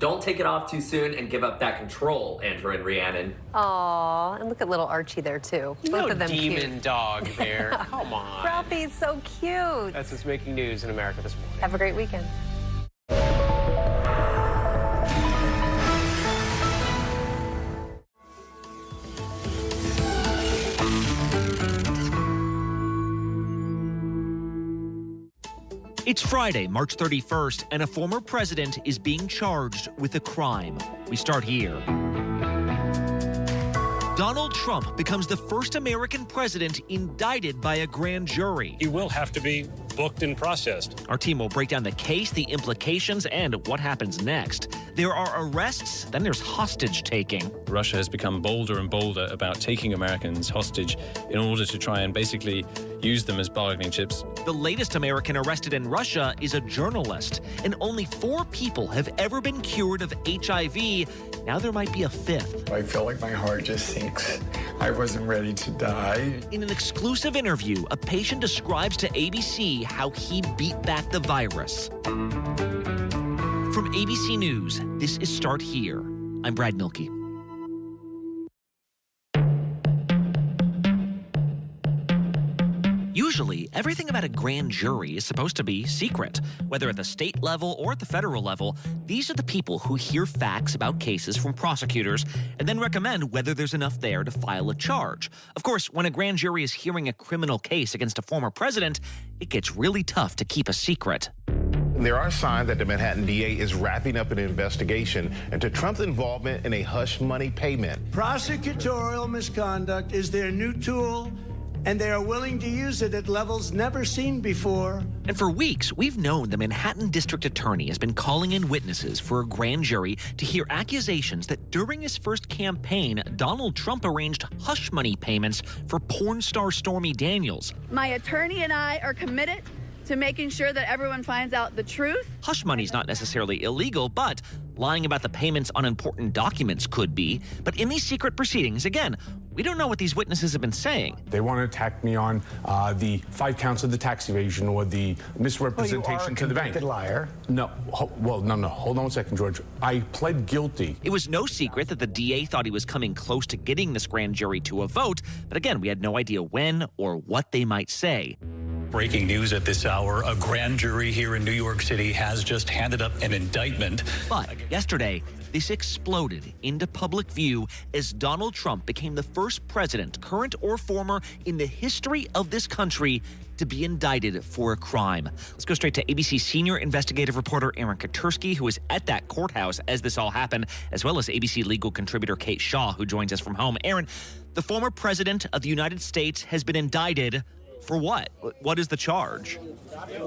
don't take it off too soon and give up that control, Andrew and Rhiannon. Aw, and look at little Archie there, too. Both of them demon cute. dog there. Come on. Ralphie's so cute. That's what's making news in America this morning. Have a great weekend. It's Friday, March 31st, and a former president is being charged with a crime. We start here. Donald Trump becomes the first American president indicted by a grand jury. He will have to be booked and processed. Our team will break down the case, the implications, and what happens next. There are arrests, then there's hostage taking. Russia has become bolder and bolder about taking Americans hostage in order to try and basically use them as bargaining chips. The latest American arrested in Russia is a journalist, and only 4 people have ever been cured of HIV. Now there might be a 5th. I feel like my heart just sinks. I wasn't ready to die. In an exclusive interview, a patient describes to ABC how he beat back the virus. From ABC News, this is Start Here. I'm Brad Milkey. Usually, everything about a grand jury is supposed to be secret. Whether at the state level or at the federal level, these are the people who hear facts about cases from prosecutors and then recommend whether there's enough there to file a charge. Of course, when a grand jury is hearing a criminal case against a former president, it gets really tough to keep a secret. There are signs that the Manhattan DA is wrapping up an investigation into Trump's involvement in a hush money payment. Prosecutorial misconduct is their new tool, and they are willing to use it at levels never seen before. And for weeks, we've known the Manhattan District Attorney has been calling in witnesses for a grand jury to hear accusations that during his first campaign, Donald Trump arranged hush money payments for porn star Stormy Daniels. My attorney and I are committed to making sure that everyone finds out the truth. Hush money's not necessarily illegal, but lying about the payments on important documents could be. But in these secret proceedings, again, we don't know what these witnesses have been saying. They want to attack me on the 5 counts of the tax evasion or the misrepresentation to the bank. You are a convicted liar. No, no. Hold on 1 second, George. I pled guilty. It was no secret that the DA thought he was coming close to getting this grand jury to a vote. But again, we had no idea when or what they might say. Breaking news at this hour, a grand jury here in New York City has just handed up an indictment. But yesterday, this exploded into public view as Donald Trump became the first president, current or former, in the history of this country to be indicted for a crime. Let's go straight to ABC senior investigative reporter Aaron Katersky, who was at that courthouse as this all happened, as well as ABC legal contributor Kate Shaw, who joins us from home. Aaron, the former president of the United States has been indicted for what? What is the charge?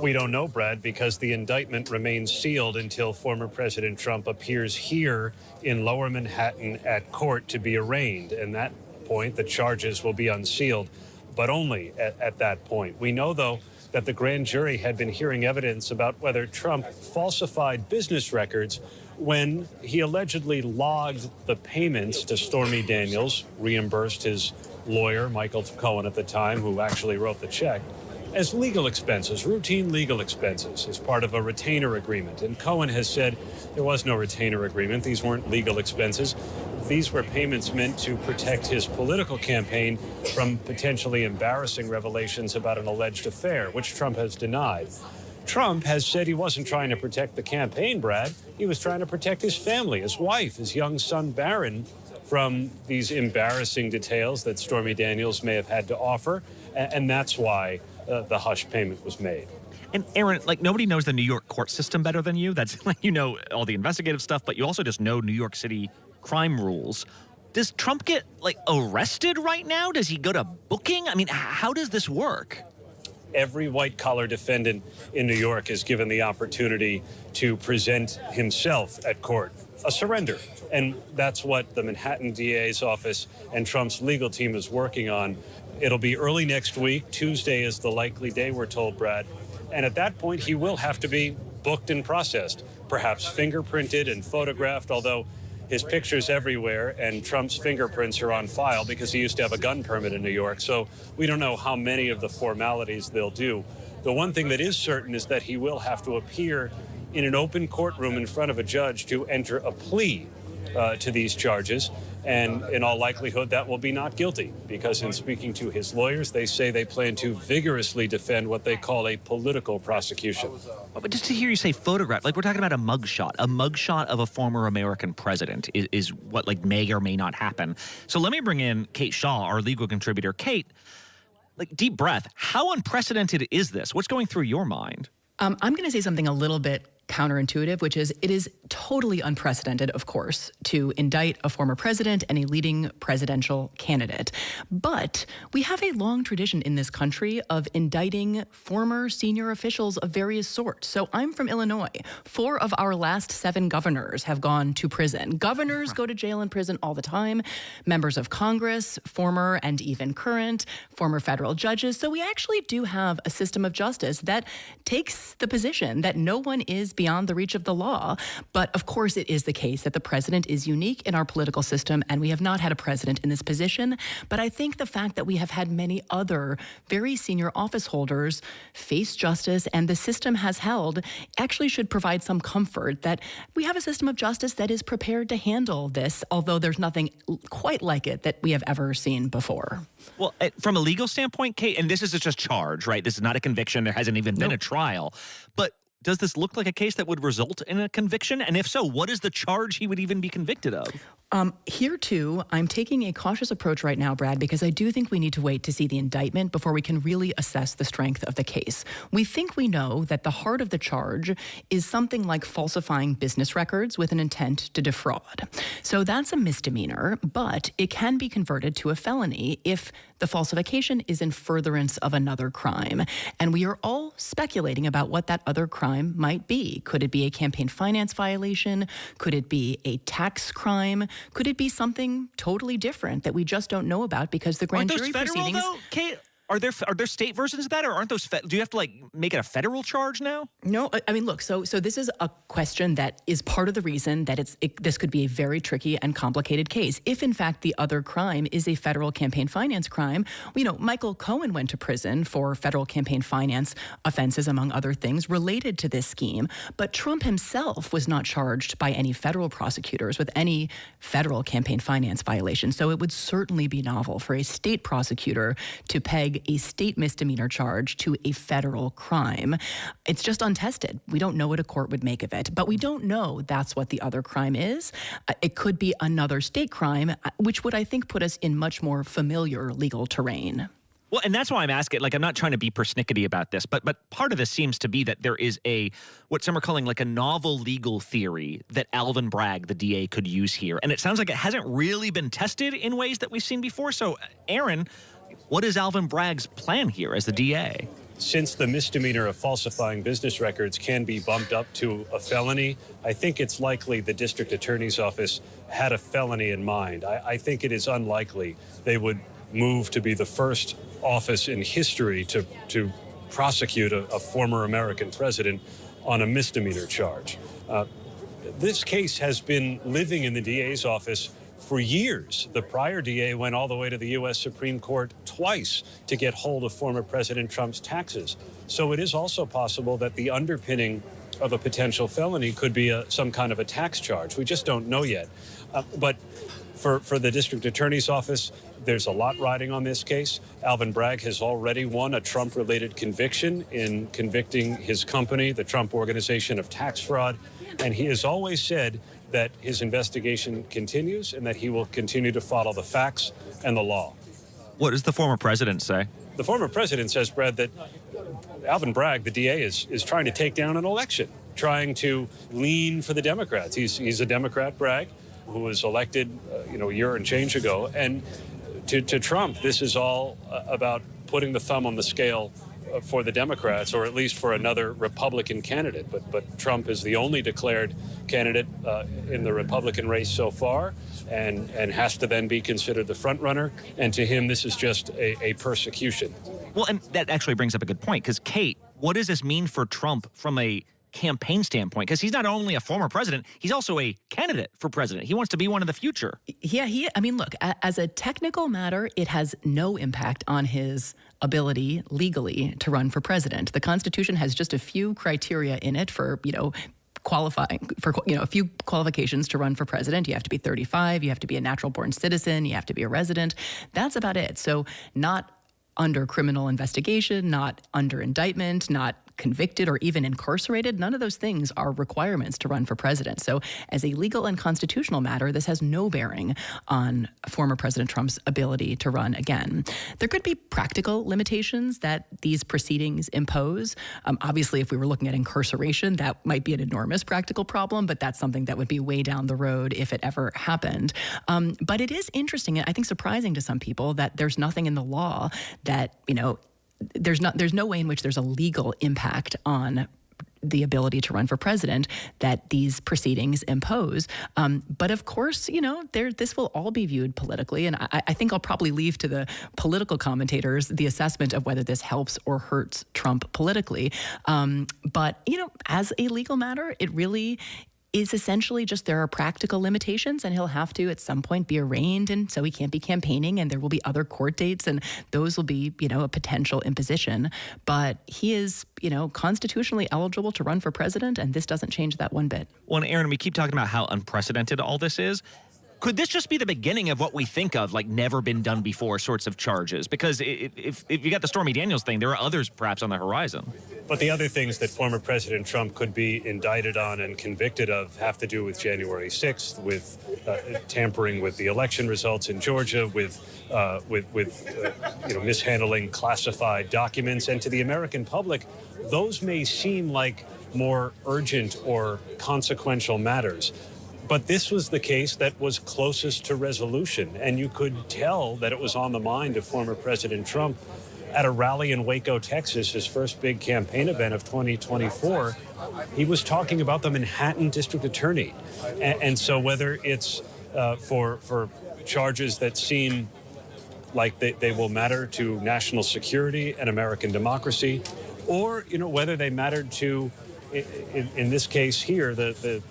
We don't know, Brad, because the indictment remains sealed until former President Trump appears here in Lower Manhattan at court to be arraigned. And at that point, the charges will be unsealed, but only at that point. We know, though, that the grand jury had been hearing evidence about whether Trump falsified business records when he allegedly logged the payments to Stormy Daniels, reimbursed his lawyer, Michael Cohen at the time, who actually wrote the check, as legal expenses, routine legal expenses, as part of a retainer agreement. And Cohen has said there was no retainer agreement. These weren't legal expenses. These were payments meant to protect his political campaign from potentially embarrassing revelations about an alleged affair, which Trump has denied. Trump has said he wasn't trying to protect the campaign, Brad. He was trying to protect his family, his wife, his young son, Barron, from these embarrassing details that Stormy Daniels may have had to offer. And that's why the hush payment was made. And Aaron, like, nobody knows the New York court system better than you. That's like, you know, all the investigative stuff, but you also just know New York City crime rules. Does Trump get, like, arrested right now? Does he go to booking? I mean, how does this work? Every white-collar defendant in New York is given the opportunity to present himself at court, a surrender. And that's what the Manhattan DA's office and Trump's legal team is working on. It'll be early next week. Tuesday is the likely day, we're told, Brad. And at that point, he will have to be booked and processed, perhaps fingerprinted and photographed, although his picture's everywhere and Trump's fingerprints are on file because he used to have a gun permit in New York. So we don't know how many of the formalities they'll do. The one thing that is certain is that he will have to appear in an open courtroom in front of a judge to enter a plea to these charges. And in all likelihood, that will be not guilty, because in speaking to his lawyers, they say they plan to vigorously defend what they call a political prosecution. But just to hear you say photograph, like we're talking about a mugshot of a former American president is what like may or may not happen. So let me bring in Kate Shaw, our legal contributor. Kate, like deep breath, how unprecedented is this? What's going through your mind? I'm going to say something a little bit counterintuitive, which is it is totally unprecedented, of course, to indict a former president and a leading presidential candidate. But we have a long tradition in this country of indicting former senior officials of various sorts. So I'm from Illinois. 4 of our last 7 governors have gone to prison. Governors go to jail and prison all the time. Members of Congress, former and even current, former federal judges. So we actually do have a system of justice that takes the position that no one is beyond the reach of the law. But of course, it is the case that the president is unique in our political system, and we have not had a president in this position. But I think the fact that we have had many other very senior office holders face justice and the system has held actually should provide some comfort that we have a system of justice that is prepared to handle this, although there's nothing quite like it that we have ever seen before. Well, from a legal standpoint, Kate, and this is just charge, right? This is not a conviction. There hasn't even been a trial. But does this look like a case that would result in a conviction? And if so, what is the charge he would even be convicted of? Here, too, I'm taking a cautious approach right now, Brad, because I do think we need to wait to see the indictment before we can really assess the strength of the case. We think we know that the heart of the charge is something like falsifying business records with an intent to defraud. So that's a misdemeanor, but it can be converted to a felony if the falsification is in furtherance of another crime. And we are all speculating about what that other crime might be. Could it be a campaign finance violation? Could it be a tax crime? Could it be something totally different that we just don't know about because the grand jury proceedings? Though, Kate? Are there state versions of that, or aren't those? Do you have to like make it a federal charge now? No, I mean, look. So this is a question that is part of the reason that this could be a very tricky and complicated case. If in fact the other crime is a federal campaign finance crime, Michael Cohen went to prison for federal campaign finance offenses, among other things, related to this scheme. But Trump himself was not charged by any federal prosecutors with any federal campaign finance violation. So it would certainly be novel for a state prosecutor to peg a state misdemeanor charge to a federal crime. It's just untested. We don't know what a court would make of it, but we don't know that's what the other crime is. It could be another state crime, which would, I think, put us in much more familiar legal terrain. Well, and that's why I'm asking, like, I'm not trying to be persnickety about this, but part of this seems to be that there is what some are calling like a novel legal theory that Alvin Bragg, the DA, could use here. And it sounds like it hasn't really been tested in ways that we've seen before. So, Aaron, what is Alvin Bragg's plan here as the DA? Since the misdemeanor of falsifying business records can be bumped up to a felony, I think it's likely the district attorney's office had a felony in mind. I think it is unlikely they would move to be the first office in history to prosecute a former American president on a misdemeanor charge. This case has been living in the DA's office for years. The prior DA went all the way to the U.S. Supreme Court twice to get hold of former President Trump's taxes. So it is also possible that the underpinning of a potential felony could be some kind of a tax charge. We just don't know yet. But for the district attorney's office, there's a lot riding on this case. Alvin Bragg has already won a Trump-related conviction in convicting his company, the Trump Organization, of tax fraud. And he has always said that his investigation continues and that he will continue to follow the facts and the law. What does the former president say? The former president says, Brad, that Alvin Bragg, the DA, is trying to take down an election, trying to lean for the Democrats. He's a Democrat, Bragg, who was elected, a year and change ago. And to Trump, this is all about putting the thumb on the scale for the Democrats, or at least for another Republican candidate. But Trump is the only declared candidate in the Republican race so far, and has to then be considered the front runner. And to him, this is just a persecution. Well, and that actually brings up a good point, because Kate, what does this mean for Trump from a campaign standpoint? Because he's not only a former president, he's also a candidate for president. He wants to be one in the future. Yeah, look, as a technical matter, it has no impact on his ability legally to run for president. The Constitution has just a few criteria in it for, qualifying for, a few qualifications to run for president. You have to be 35, you have to be a natural born citizen, you have to be a resident. That's about it. So not under criminal investigation, not under indictment, not convicted or even incarcerated. None of those things are requirements to run for president. So as a legal and constitutional matter, this has no bearing on former President Trump's ability to run again. There could be practical limitations that these proceedings impose. Obviously, if we were looking at incarceration, that might be an enormous practical problem, but that's something that would be way down the road if it ever happened. But it is interesting, and I think surprising to some people, that there's nothing in the law that, there's no way in which there's a legal impact on the ability to run for president that these proceedings impose. But of course, this will all be viewed politically. And I think I'll probably leave to the political commentators the assessment of whether this helps or hurts Trump politically. But, as a legal matter, it really is essentially just there are practical limitations, and he'll have to at some point be arraigned, and so he can't be campaigning, and there will be other court dates, and those will be, a potential imposition. But he is, constitutionally eligible to run for president, and this doesn't change that one bit. Well, and Aaron, we keep talking about how unprecedented all this is. Could this just be the beginning of what we think of like never been done before sorts of charges? Because if you got the Stormy Daniels thing, there are others perhaps on the horizon. But the other things that former President Trump could be indicted on and convicted of have to do with January 6th, with tampering with the election results in Georgia, with mishandling classified documents. And to the American public, those may seem like more urgent or consequential matters. But this was the case that was closest to resolution, and you could tell that it was on the mind of former President Trump at a rally in Waco, Texas, his first big campaign event of 2024. He was talking about the Manhattan District Attorney. And so whether it's for charges that seem like they will matter to national security and American democracy, or, whether they mattered to, in this case here, the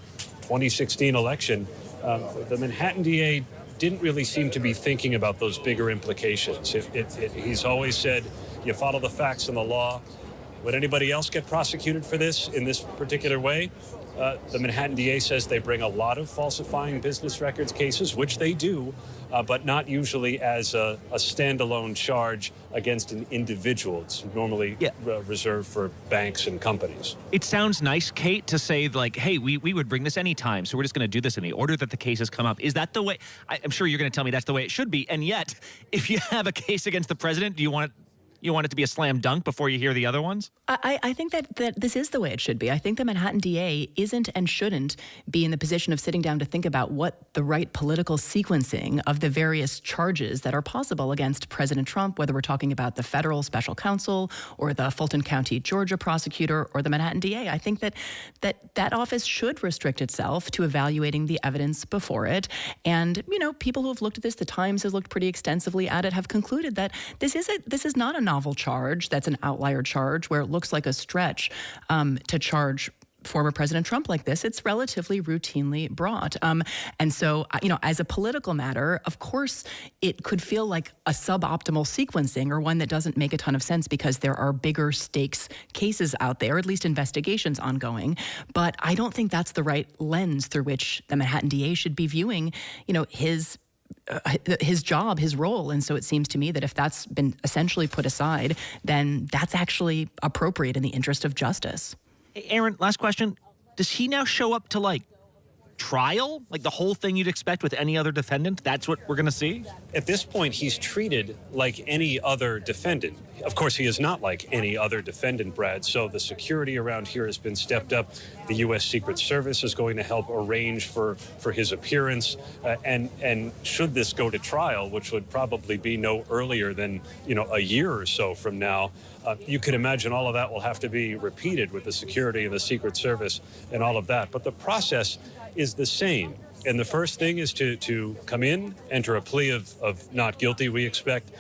2016 election, the Manhattan DA didn't really seem to be thinking about those bigger implications. He's always said, you follow the facts and the law. Would anybody else get prosecuted for this in this particular way? The Manhattan DA says they bring a lot of falsifying business records cases, which they do, but not usually as a standalone charge against an individual. It's normally reserved for banks and companies. It sounds nice, Kate, to say like, hey, we would bring this anytime, so we're just going to do this in the order that the cases come up. Is that the way? I'm sure you're going to tell me that's the way it should be. And yet, if you have a case against the president, do you want it to be a slam dunk before you hear the other ones? I think that this is the way it should be. I think the Manhattan DA isn't and shouldn't be in the position of sitting down to think about what the right political sequencing of the various charges that are possible against President Trump, whether we're talking about the federal special counsel or the Fulton County, Georgia prosecutor or the Manhattan DA. I think that office should restrict itself to evaluating the evidence before it. And, people who have looked at this, the Times has looked pretty extensively at it, have concluded that this is not a novel charge that's an outlier charge where it looks like a stretch to charge former President Trump like this. It's relatively routinely brought. And so, as a political matter, of course, it could feel like a suboptimal sequencing or one that doesn't make a ton of sense because there are bigger stakes cases out there, at least investigations ongoing. But I don't think that's the right lens through which the Manhattan DA should be viewing, his job, his role. And so it seems to me that if that's been essentially put aside, then that's actually appropriate in the interest of justice. Hey, Aaron, last question. Does he now show up to trial? Like the whole thing you'd expect with any other defendant? That's what we're going to see? At this point, he's treated like any other defendant. Of course, he is not like any other defendant, Brad. So the security around here has been stepped up. The U.S. Secret Service is going to help arrange for his appearance. And should this go to trial, which would probably be no earlier than, a year or so from now, you could imagine all of that will have to be repeated with the security and the Secret Service and all of that. But the process is the same. And the first thing is to come in, enter a plea of not guilty, we expect,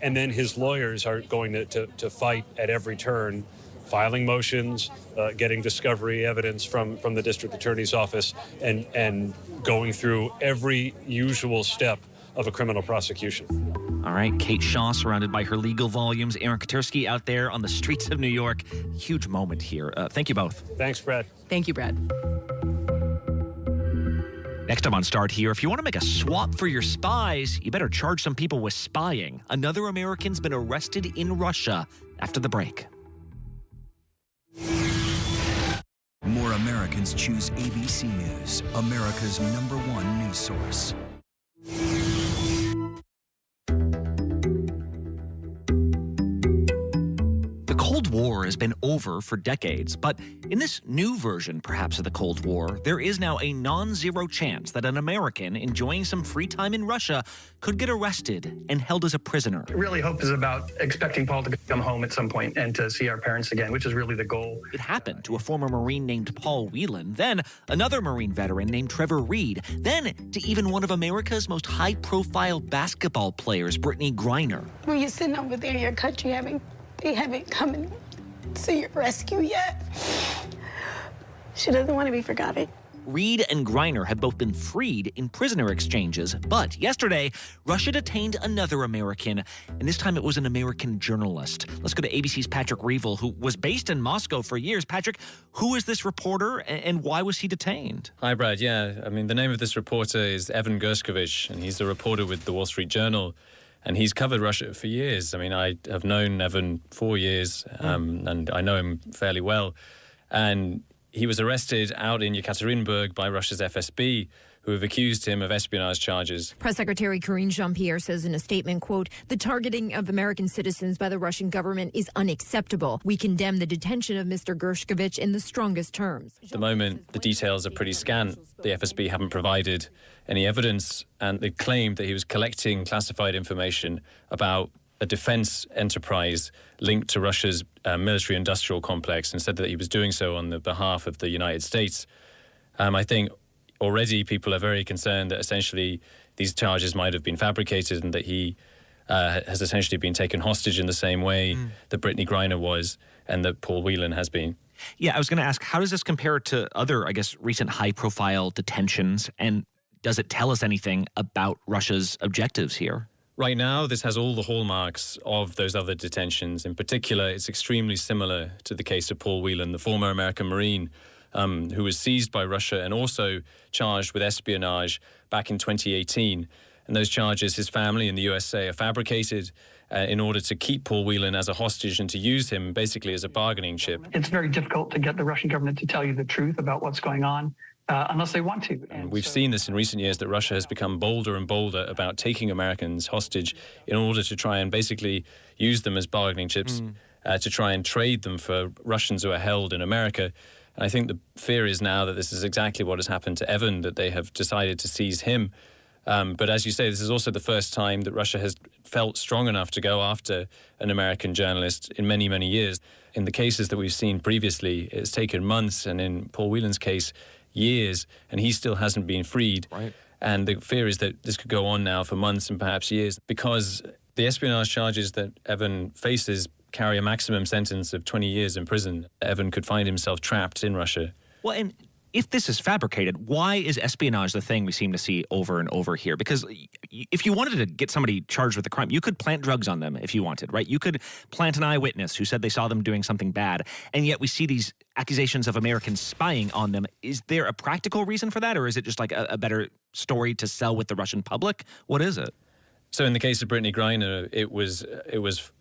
and then his lawyers are going to fight at every turn, filing motions, getting discovery evidence from the district attorney's office, and going through every usual step of a criminal prosecution. All right, Kate Shaw surrounded by her legal volumes. Aaron Katersky out there on the streets of New York. Huge moment here. Thank you both. Thanks, Brad. Thank you, Brad. Next time on Start Here, if you want to make a swap for your spies, you better charge some people with spying. Another American's been arrested in Russia after the break. More Americans choose ABC News, America's #1 news source. The Cold War has been over for decades, but in this new version, perhaps, of the Cold War, there is now a non-zero chance that an American enjoying some free time in Russia could get arrested and held as a prisoner. Really, hope is about expecting Paul to come home at some point and to see our parents again, which is really the goal. It happened to a former Marine named Paul Whelan, then another Marine veteran named Trevor Reed, then to even one of America's most high-profile basketball players, Brittany Griner. When you're sitting over there in your country, they haven't come to your rescue yet. She doesn't want to be forgotten. Reed and Griner have both been freed in prisoner exchanges, but yesterday, Russia detained another American, and this time it was an American journalist. Let's go to ABC's Patrick Reevell, who was based in Moscow for years. Patrick, who is this reporter, and why was he detained? Hi, Brad. Yeah, I mean, the name of this reporter is Evan Gershkovich, and he's a reporter with the Wall Street Journal. And he's covered Russia for years. I mean, I have known Evan 4 years, and I know him fairly well. And he was arrested out in Yekaterinburg by Russia's FSB, who have accused him of espionage charges. Press Secretary Karine Jean-Pierre says in a statement, quote, "The targeting of American citizens by the Russian government is unacceptable. We condemn the detention of Mr. Gershkovich in the strongest terms." At the moment, the details are pretty scant. The FSB haven't provided any evidence, and they claimed that he was collecting classified information about a defense enterprise linked to Russia's military-industrial complex, and said that he was doing so on the behalf of the United States. I think already people are very concerned that essentially these charges might have been fabricated and that he has essentially been taken hostage in the same way that Brittany Griner was and that Paul Whelan has been. Yeah, I was going to ask, how does this compare to other, I guess, recent high-profile detentions, and does it tell us anything about Russia's objectives here? Right now, this has all the hallmarks of those other detentions. In particular, it's extremely similar to the case of Paul Whelan, the former American Marine, who was seized by Russia and also charged with espionage back in 2018. And those charges, his family in the USA, are fabricated in order to keep Paul Whelan as a hostage and to use him basically as a bargaining chip. It's very difficult to get the Russian government to tell you the truth about what's going on. Unless they want to. And we've seen this in recent years, that Russia has become bolder and bolder about taking Americans hostage in order to try and basically use them as bargaining chips, to try and trade them for Russians who are held in America. And I think the fear is now that this is exactly what has happened to Evan, that they have decided to seize him. But as you say, this is also the first time that Russia has felt strong enough to go after an American journalist in many, many years. In the cases that we've seen previously, it's taken months, and in Paul Whelan's case, years, and he still hasn't been freed. Right. And the fear is that this could go on now for months and perhaps years, because the espionage charges that Evan faces carry a maximum sentence of 20 years in prison. Evan could find himself trapped in Russia. Well, and if this is fabricated, why is espionage the thing we seem to see over and over here? Because if you wanted to get somebody charged with a crime, you could plant drugs on them if you wanted, right? You could plant an eyewitness who said they saw them doing something bad, and yet we see these accusations of Americans spying on them. Is there a practical reason for that, or is it just like a better story to sell with the Russian public? What is it? So in the case of Brittany Griner, it was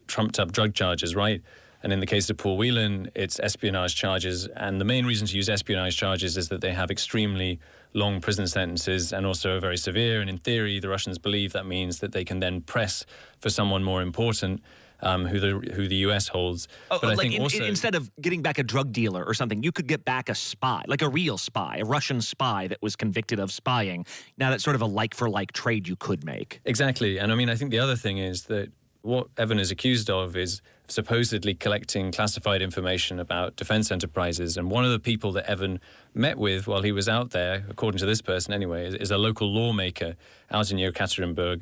trumped up drug charges, right? And in the case of Paul Whelan, it's espionage charges. And the main reason to use espionage charges is that they have extremely long prison sentences and also are very severe. And in theory, the Russians believe that means that they can then press for someone more important, who the U.S. holds. But I think also, instead of getting back a drug dealer or something, you could get back a spy, like a real spy, a Russian spy that was convicted of spying. Now that's sort of a like-for-like trade you could make. Exactly. And I mean, I think the other thing is that what Evan is accused of is supposedly collecting classified information about defense enterprises. And one of the people that Evan met with while he was out there, according to this person anyway, is a local lawmaker out in Yekaterinburg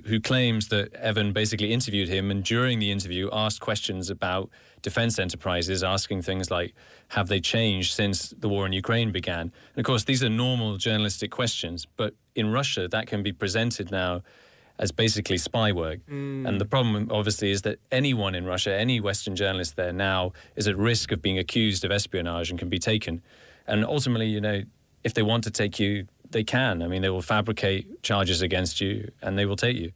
who claims that Evan basically interviewed him, and during the interview asked questions about defense enterprises, asking things like, have they changed since the war in Ukraine began? And of course, these are normal journalistic questions, but in Russia, that can be presented now as basically spy work. And the problem, obviously, is that anyone in Russia, any Western journalist there now, is at risk of being accused of espionage and can be taken. And ultimately, you know, if they want to take you, they can. I mean, they will fabricate charges against you and they will take you.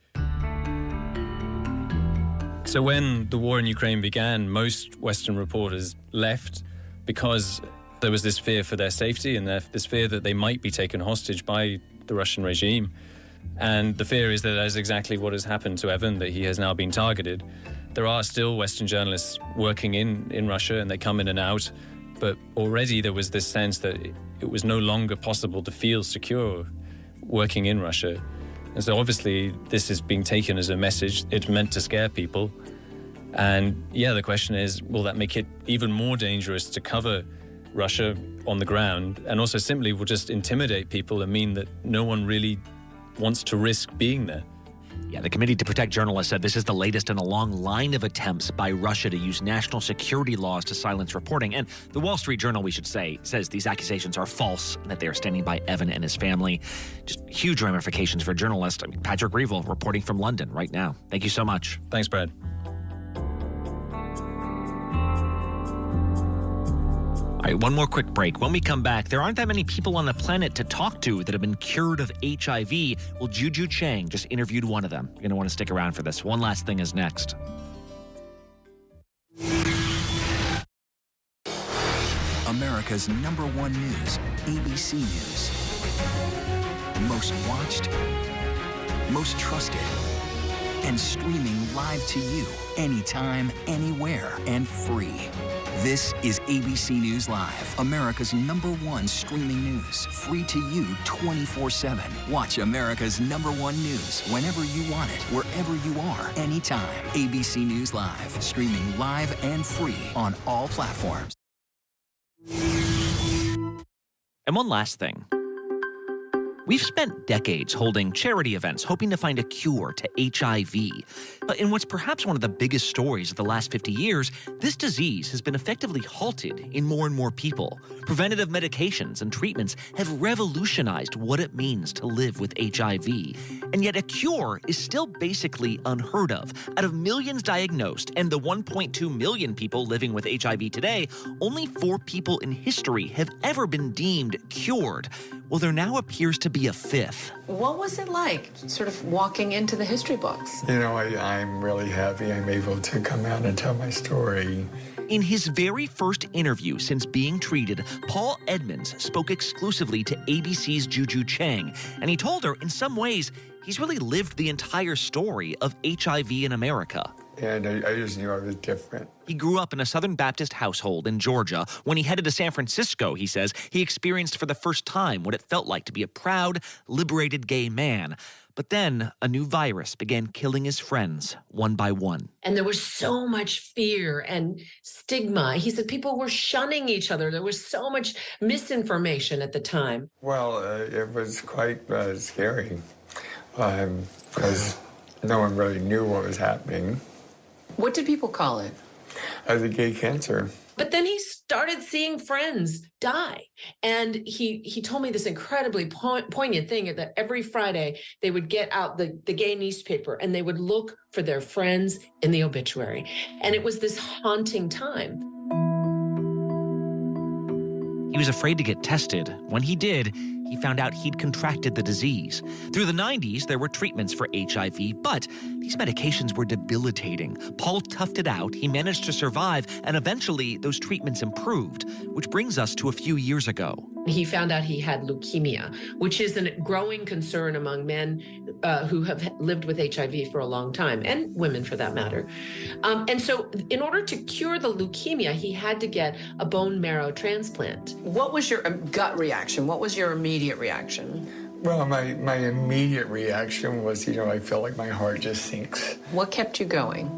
So when the war in Ukraine began, most Western reporters left because there was this fear for their safety and this fear that they might be taken hostage by the Russian regime. And the fear is that that is exactly what has happened to Evan, that he has now been targeted. There are still Western journalists working in Russia, and they come in and out. But already there was this sense that it was no longer possible to feel secure working in Russia. And so obviously this is being taken as a message. It's meant to scare people. And yeah, the question is, will that make it even more dangerous to cover Russia on the ground, and also simply will just intimidate people and mean that no one really wants to risk being there? Yeah, the Committee to Protect Journalists said this is the latest in a long line of attempts by Russia to use national security laws to silence reporting. And the Wall Street Journal, we should say, says these accusations are false and that they are standing by Evan and his family. Just huge ramifications for journalists. I mean, Patrick Reevell reporting from London right now. Thank you so much. Thanks, Brad. All right, one more quick break. When we come back, there aren't that many people on the planet to talk to that have been cured of HIV. Well, Juju Chang just interviewed one of them. You're going to want to stick around for this. One Last Thing is next. America's #1 news, ABC News. Most watched, most trusted, and streaming live to you anytime, anywhere, and free. This is ABC News Live, America's #1 streaming news, free to you 24/7. Watch America's #1 news whenever you want it, wherever you are, anytime. ABC News Live, streaming live and free on all platforms. And one last thing. We've spent decades holding charity events hoping to find a cure to HIV. But in what's perhaps one of the biggest stories of the last 50 years, this disease has been effectively halted in more and more people. Preventative medications and treatments have revolutionized what it means to live with HIV. And yet a cure is still basically unheard of. Out of millions diagnosed and the 1.2 million people living with HIV today, only 4 people in history have ever been deemed cured. Well, there now appears to be a 5th. What was it like, sort of walking into the history books? You know, I'm really happy I'm able to come out and tell my story. In his very first interview since being treated, Paul Edmonds spoke exclusively to ABC's Juju Chang, and he told her in some ways he's really lived the entire story of HIV in America. And I just knew I was different. He grew up in a Southern Baptist household in Georgia. When he headed to San Francisco, he says, he experienced for the first time what it felt like to be a proud, liberated gay man. But then a new virus began killing his friends one by one. And there was so much fear and stigma. He said people were shunning each other. There was so much misinformation at the time. Well, it was quite scary because no one really knew what was happening. What did people call it? As a gay cancer. But then he started seeing friends die. And he told me this incredibly poignant thing that every Friday they would get out the gay newspaper and they would look for their friends in the obituary. And it was this haunting time. He was afraid to get tested. When he did, he found out he'd contracted the disease. Through the 90s, there were treatments for HIV, but these medications were debilitating. Paul toughed it out, he managed to survive, and eventually those treatments improved, which brings us to a few years ago. He found out he had leukemia, which is a growing concern among men who have lived with HIV for a long time, and women for that matter. And so in order to cure the leukemia, he had to get a bone marrow transplant. What was your gut reaction? What was your immediate reaction? Well, my immediate reaction was, I felt like my heart just sinks. What kept you going?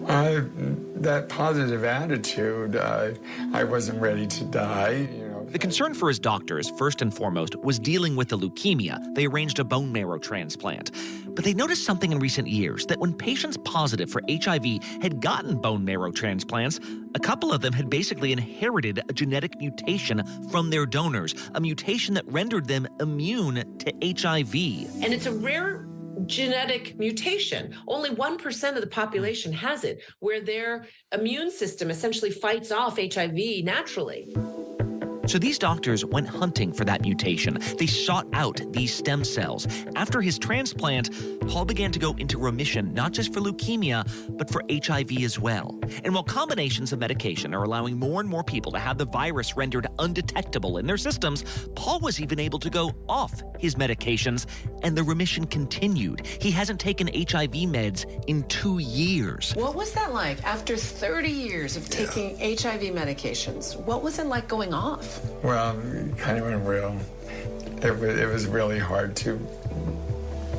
That positive attitude. I wasn't ready to die. The concern for his doctors, first and foremost, was dealing with the leukemia. They arranged a bone marrow transplant. But they noticed something in recent years, that when patients positive for HIV had gotten bone marrow transplants, a couple of them had basically inherited a genetic mutation from their donors, a mutation that rendered them immune to HIV. And it's a rare genetic mutation. Only 1% of the population has it, where their immune system essentially fights off HIV naturally. So these doctors went hunting for that mutation. They sought out these stem cells. After his transplant, Paul began to go into remission, not just for leukemia, but for HIV as well. And while combinations of medication are allowing more and more people to have the virus rendered undetectable in their systems, Paul was even able to go off his medications, and the remission continued. He hasn't taken HIV meds in 2 years. What was that like after 30 years of taking HIV medications? What was it like going off? Well, kind of unreal. It was really hard to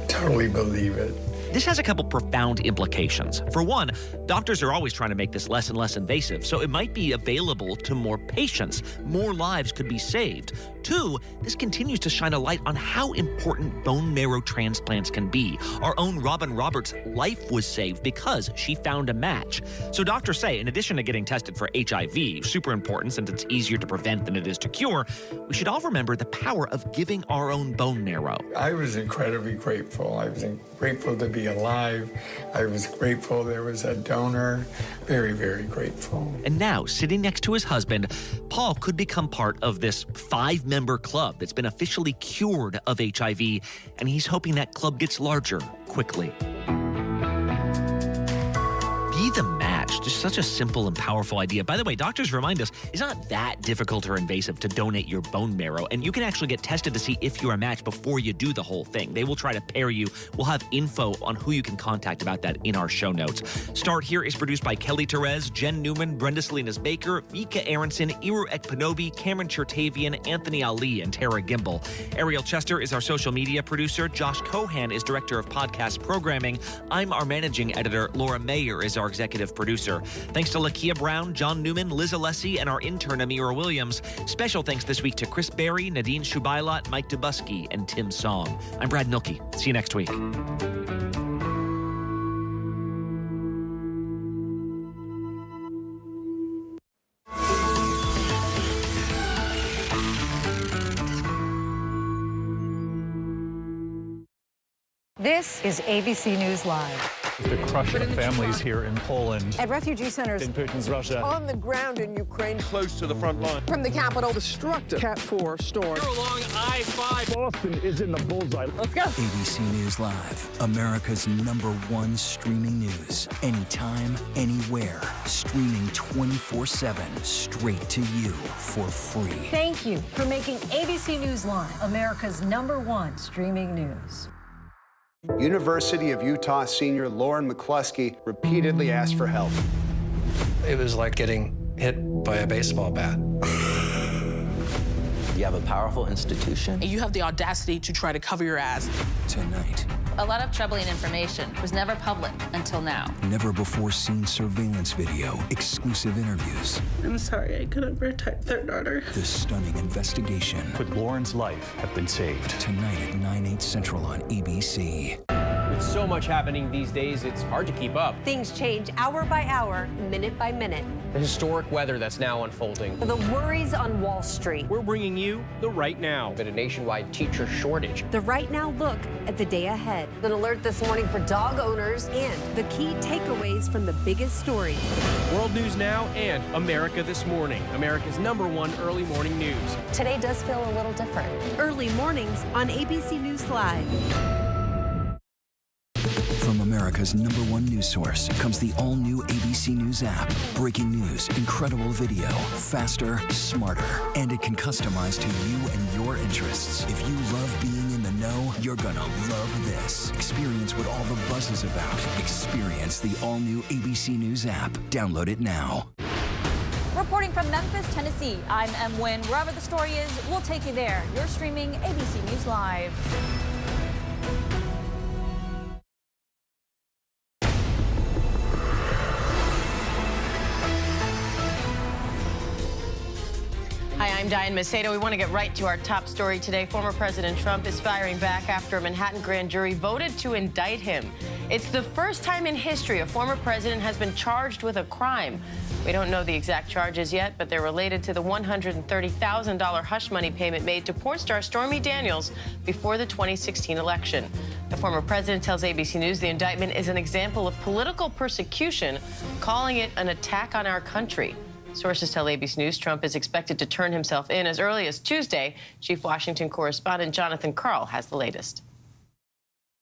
totally believe it. This has a couple profound implications. For one, doctors are always trying to make this less and less invasive, so it might be available to more patients. More lives could be saved. Two, this continues to shine a light on how important bone marrow transplants can be. Our own Robin Roberts' life was saved because she found a match. So doctors say, in addition to getting tested for HIV, super important since it's easier to prevent than it is to cure, we should all remember the power of giving our own bone marrow. I was incredibly grateful. I was grateful to be alive. I was grateful there was a donor. Very, very grateful. And now, sitting next to his husband, Paul could become part of this 5-member club that's been officially cured of HIV, and he's hoping that club gets larger quickly. Be the match. Just such a simple and powerful idea. By the way, doctors remind us it's not that difficult or invasive to donate your bone marrow, and you can actually get tested to see if you're a match before you do the whole thing. They will try to pair you. We'll have info on who you can contact about that in our show notes. Start Here is produced by Kelly Therese, Jen Newman, Brenda Salinas Baker, Vika Aronson, Iru Ekpanobi, Cameron Chertavian, Anthony Ali, and Tara Gimbel. Ariel Chester is our social media producer. Josh Cohan is director of podcast programming. I'm our managing editor. Laura Mayer is our executive producer. Thanks to Lakia Brown, John Newman, Liz Alessi, and our intern, Amira Williams. Special thanks this week to Chris Berry, Nadine Shubailot, Mike Dubusky, and Tim Song. I'm Brad Milkey. See you next week. This is ABC News Live. The crush of families here in Poland. At refugee centers in Putin's Russia. On the ground in Ukraine. Close to the front line. From the capital. Destructive Cat 4 storm. Here along I-5. Boston is in the bullseye. Let's go. ABC News Live, America's #1 streaming news. Anytime, anywhere. Streaming 24/7 straight to you for free. Thank you for making ABC News Live America's #1 streaming news. University of Utah senior Lauren McCluskey repeatedly asked for help. It was like getting hit by a baseball bat. You have a powerful institution. And you have the audacity to try to cover your ass. Tonight. A lot of troubling information was never public until now. Never before seen surveillance video, exclusive interviews. I'm sorry I couldn't protect their daughter. The stunning investigation. Could Lauren's life have been saved? Tonight at 9/8 Central on ABC. With so much happening these days, it's hard to keep up. Things change hour by hour, minute by minute. The historic weather that's now unfolding. The worries on Wall Street. We're bringing you the Right Now. Been a nationwide teacher shortage. The Right Now look at the day ahead. An alert this morning for dog owners. And the key takeaways from the biggest stories. World News Now and America This Morning, America's #1 early morning news. Today does feel a little different. Early mornings on ABC News Live. From America's #1 news source comes the all-new ABC News app. Breaking news, incredible video, faster, smarter, and it can customize to you and your interests. If you love being in the know, you're gonna love this. Experience what all the buzz is about. Experience the all-new ABC News app. Download it now. Reporting from Memphis, Tennessee, I'm Em Wynn. Wherever the story is, we'll take you there. You're streaming ABC News Live. Hi, I'm Diane Macedo. We want to get right to our top story today. Former President Trump is firing back after a Manhattan grand jury voted to indict him. It's the first time in history a former president has been charged with a crime. We don't know the exact charges yet, but they're related to the $130,000 hush money payment made to porn star Stormy Daniels before the 2016 election. The former president tells ABC News the indictment is an example of political persecution, calling it an attack on our country. Sources tell ABC News Trump is expected to turn himself in as early as Tuesday. Chief Washington correspondent Jonathan Karl has the latest.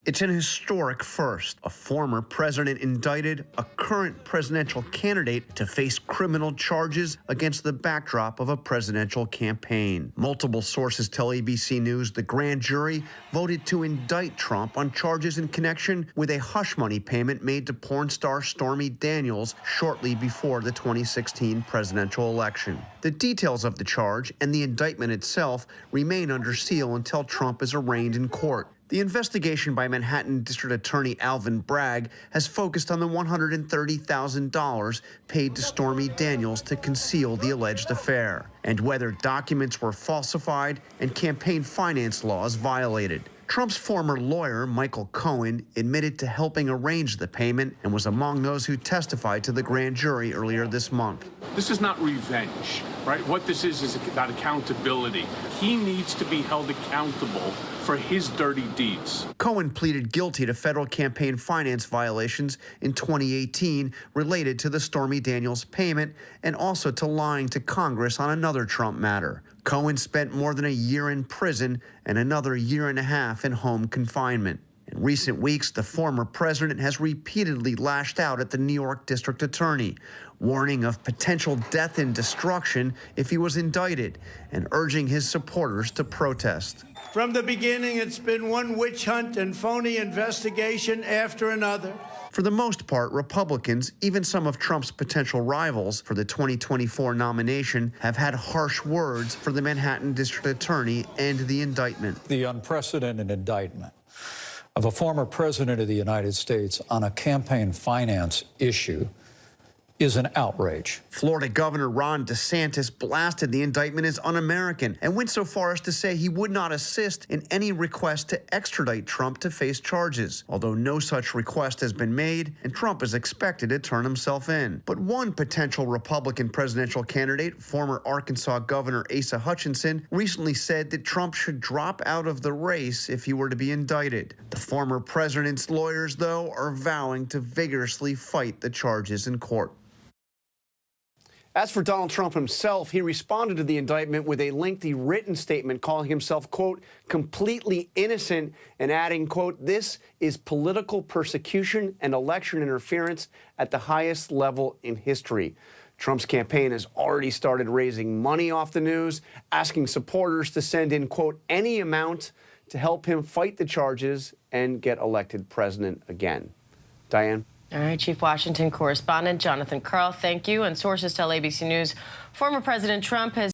It's an historic first. A former president indicted, a current presidential candidate to face criminal charges against the backdrop of a presidential campaign. Multiple sources tell ABC News the grand jury voted to indict Trump on charges in connection with a hush money payment made to porn star Stormy Daniels shortly before the 2016 presidential election. The details of the charge and the indictment itself remain under seal until Trump is arraigned in court. The investigation by Manhattan District Attorney Alvin Bragg has focused on the $130,000 paid to Stormy Daniels to conceal the alleged affair, and whether documents were falsified and campaign finance laws violated. Trump's former lawyer, Michael Cohen, admitted to helping arrange the payment and was among those who testified to the grand jury earlier this month. This is not revenge, right? What this is about accountability. He needs to be held accountable for his dirty deeds. Cohen pleaded guilty to federal campaign finance violations in 2018 related to the Stormy Daniels payment and also to lying to Congress on another Trump matter. Cohen spent more than a year in prison and another year and a half in home confinement. In recent weeks, the former president has repeatedly lashed out at the New York district attorney, warning of potential death and destruction if he was indicted, and urging his supporters to protest. From the beginning, it's been one witch hunt and phony investigation after another. For the most part, Republicans, even some of Trump's potential rivals for the 2024 nomination, have had harsh words for the Manhattan district attorney and the indictment. The unprecedented indictment of a former president of the United States on a campaign finance issue is an outrage. Florida Governor Ron DeSantis blasted the indictment as un-American and went so far as to say he would not assist in any request to extradite Trump to face charges, although no such request has been made and Trump is expected to turn himself in. But one potential Republican presidential candidate, former Arkansas Governor Asa Hutchinson, recently said that Trump should drop out of the race if he were to be indicted. The former president's lawyers, though, are vowing to vigorously fight the charges in court. As for Donald Trump himself, he responded to the indictment with a lengthy written statement calling himself, quote, completely innocent and adding, quote, this is political persecution and election interference at the highest level in history. Trump's campaign has already started raising money off the news, asking supporters to send in, quote, any amount to help him fight the charges and get elected president again. Diane? All right, Chief Washington correspondent Jonathan Karl, thank you. And sources tell ABC News former President Trump has